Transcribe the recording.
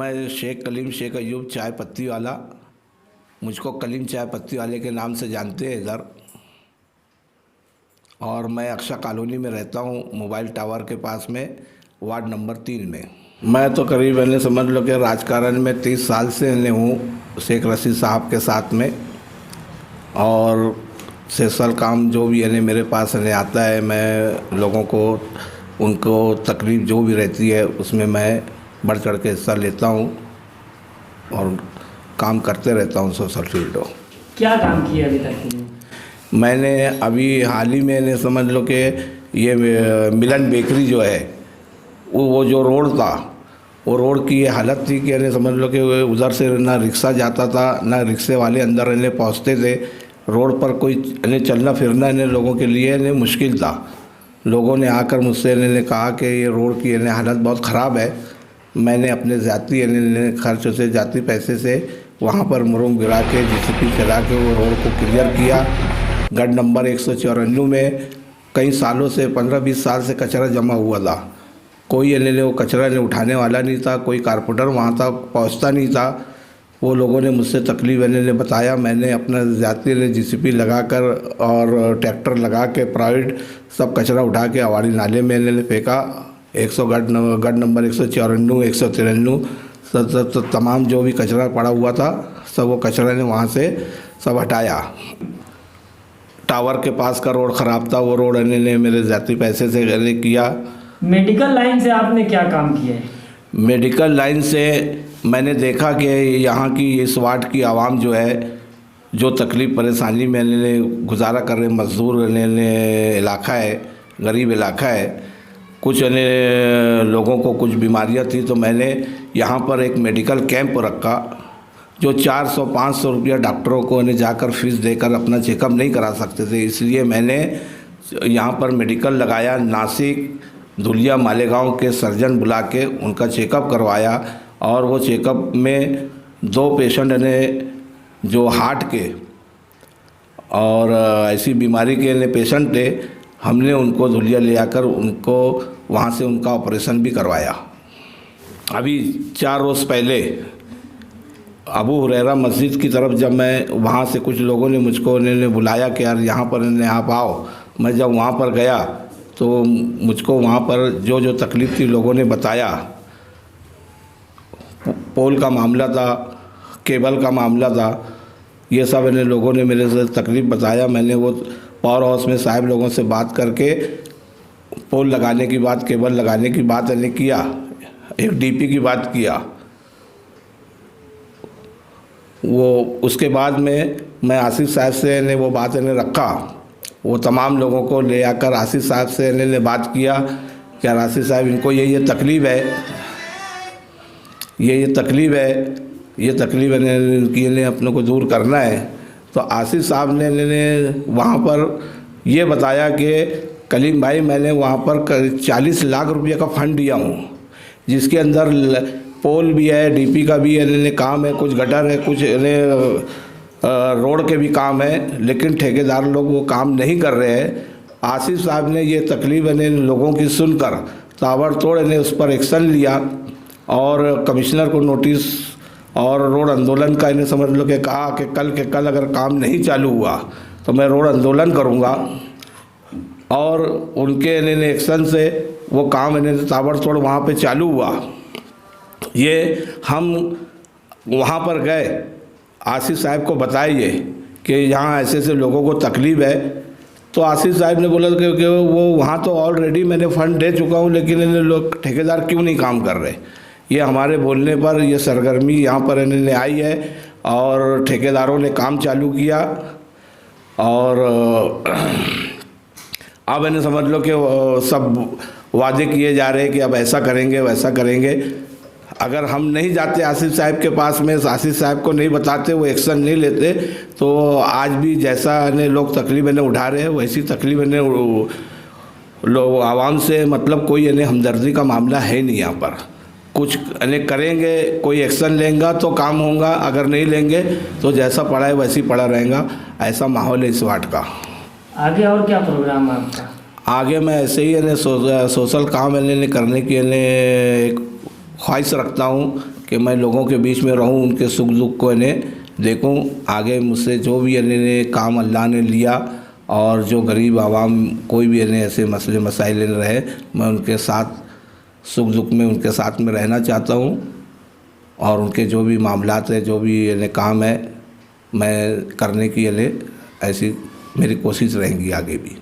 मैं शेख कलीम शेख अयूब चाय पत्ती वाला, मुझको कलीम चाय पत्ती वाले के नाम से जानते हैं इधर। और मैं अक्षा कॉलोनी में रहता हूँ, मोबाइल टावर के पास में, वार्ड नंबर 3 में। मैं तो करीब समझ लो कि राजकारण में 30 साल से हूँ शेख रशीद साहब के साथ में। और सोशल काम जो भी मेरे पास आता है, मैं लोगों को उनको तकलीफ़ जो भी रहती है उसमें मैं बढ़ चढ़ के हिस्सा लेता हूँ और काम करते रहता हूँ सोशल फील्डों। क्या काम किया अभी तक? मैंने अभी हाल ही में समझ लो कि ये मिलन बेकरी जो है, वो जो रोड था, वो रोड की ये हालत थी कि समझ लो कि उधर से ना रिक्शा जाता था, ना रिक्शे वाले अंदर पहुँचते थे। रोड पर कोई चलना फिरना लोगों के लिए मुश्किल था। लोगों ने आकर मुझसे कहा कि ये रोड की हालत बहुत ख़राब है। मैंने अपने ज़ाती खर्च से, जाती पैसे से वहाँ पर मुरुम गिरा के जेसीबी चला के वो रोड को क्लियर किया। गढ़ नंबर 194 में कई सालों से 15-20 साल से कचरा जमा हुआ था। कोई वो कचरा उठाने वाला नहीं था, कोई कारपोरेटर वहाँ तक पहुँचता नहीं था। वो लोगों ने मुझसे तकलीफ बताया। मैंने अपना ज़ाती जेसीबी लगाकर और ट्रैक्टर लगा के प्राइवेट सब कचरा उठा के अवाड़ी नाले में फेंका। 100 गढ़ नंबर 194, 193 सब तमाम जो भी कचरा पड़ा हुआ था, सब वो कचरा ने वहाँ से सब हटाया। टावर के पास का रोड ख़राब था, वो रोड ने मेरे ज़ाती पैसे से किया। मेडिकल लाइन से आपने क्या काम किया है? मेडिकल लाइन से मैंने देखा कि यहाँ की इस वार्ड की आवाम जो है, जो तकलीफ़ परेशानी में गुजारा कर रहे मज़दूर इलाका है, गरीब इलाका है। कुछ लोगों को कुछ बीमारियाँ थी, तो मैंने यहाँ पर एक मेडिकल कैंप रखा। जो 400-500 रुपया डॉक्टरों को जाकर फीस देकर अपना चेकअप नहीं करा सकते थे, इसलिए मैंने यहाँ पर मेडिकल लगाया। नासिक, धुलिया, मालेगांव के सर्जन बुला के उनका चेकअप करवाया। और वो चेकअप में 2 पेशेंट जो हार्ट के और ऐसी बीमारी के पेशेंट थे, हमने उनको धुलिया ले आकर उनको वहाँ से उनका ऑपरेशन भी करवाया। अभी 4 रोज़ पहले अबू हुरैरा मस्जिद की तरफ जब मैं वहाँ से, कुछ लोगों ने मुझको बुलाया कि यार यहाँ पर आप आओ। मैं जब वहाँ पर गया तो मुझको वहाँ पर जो जो तकलीफ़ थी लोगों ने बताया। पोल का मामला था, केबल का मामला था, ये सब लोगों ने मेरे से तकलीफ़ बताया। मैंने वो पावर हाउस में साहब लोगों से बात करके पोल लगाने की बात, केबल लगाने की बात किया, एक डीपी की बात किया। वो उसके बाद में मैं आसिफ साहब से वो बात रखा। वो तमाम लोगों को ले आकर आसिफ साहब से बात किया कि आसिफ साहब इनको ये तकलीफ़ है, ये तकलीफ़ है, ये तकलीफ़ इनकी अपने को दूर करना है। तो आसिफ साहब ने वहाँ पर ये बताया कि कलीम भाई, मैंने वहाँ पर 40 लाख रुपये का फ़ंड दिया हूँ, जिसके अंदर पोल भी है, डीपी का भी काम है, कुछ गटर है, कुछ रोड के भी काम है, लेकिन ठेकेदार लोग वो काम नहीं कर रहे हैं। आसिफ साहब ने ये तकलीफ़ लोगों की सुनकर ताबड़तोड़ उस पर एक्शन लिया और कमिश्नर को नोटिस और रोड आंदोलन का समझ लो कि कहा कि कल के कल अगर काम नहीं चालू हुआ तो मैं रोड आंदोलन करूँगा। और उनके एक्शन से वो काम ताबड़तोड़ वहाँ पे चालू हुआ। ये हम वहाँ पर गए, आसिफ साहब को बताइए कि यहाँ ऐसे ऐसे लोगों को तकलीफ़ है। तो आसिफ साहब ने बोला कि वो वहाँ तो ऑलरेडी मैंने फ़ंड दे चुका हूँ, लेकिन लोग ठेकेदार क्यों नहीं काम कर रहे। ये हमारे बोलने पर ये सरगर्मी यहाँ पर आई है और ठेकेदारों ने काम चालू किया। और अब समझ लो कि सब वादे किए जा रहे हैं कि अब ऐसा करेंगे, वैसा करेंगे। अगर हम नहीं जाते आसिफ साहब के पास में, आसिफ साहब को नहीं बताते, वो एक्शन नहीं लेते, तो आज भी जैसा लोग तकलीफ़ उठा रहे हैं, वैसी तकलीफ़ लोग आवाम से मतलब कोई हमदर्दी का मामला है नहीं। यहाँ पर कुछ करेंगे, कोई एक्शन लेंगे तो काम होगा, अगर नहीं लेंगे तो जैसा पड़ा है वैसे ही पड़ा रहेगा। ऐसा माहौल है इस वार्ड का। आगे और क्या प्रोग्राम है आपका? आगे मैं ऐसे ही सोशल काम करने की एक ख्वाहिश रखता हूँ कि मैं लोगों के बीच में रहूँ, उनके सुख दुख को इन्हें देखूँ। आगे मुझसे जो भी इन्हें काम अल्लाह ने लिया और जो गरीब आवाम कोई भी इन्हें ऐसे मसले मसाइल रहे, मैं उनके साथ सुख दुख में उनके साथ में रहना चाहता हूँ। और उनके जो भी मामलात है, जो भी इन्हें काम है, मैं करने की इन्हें ऐसी मेरी कोशिश रहेंगी आगे भी।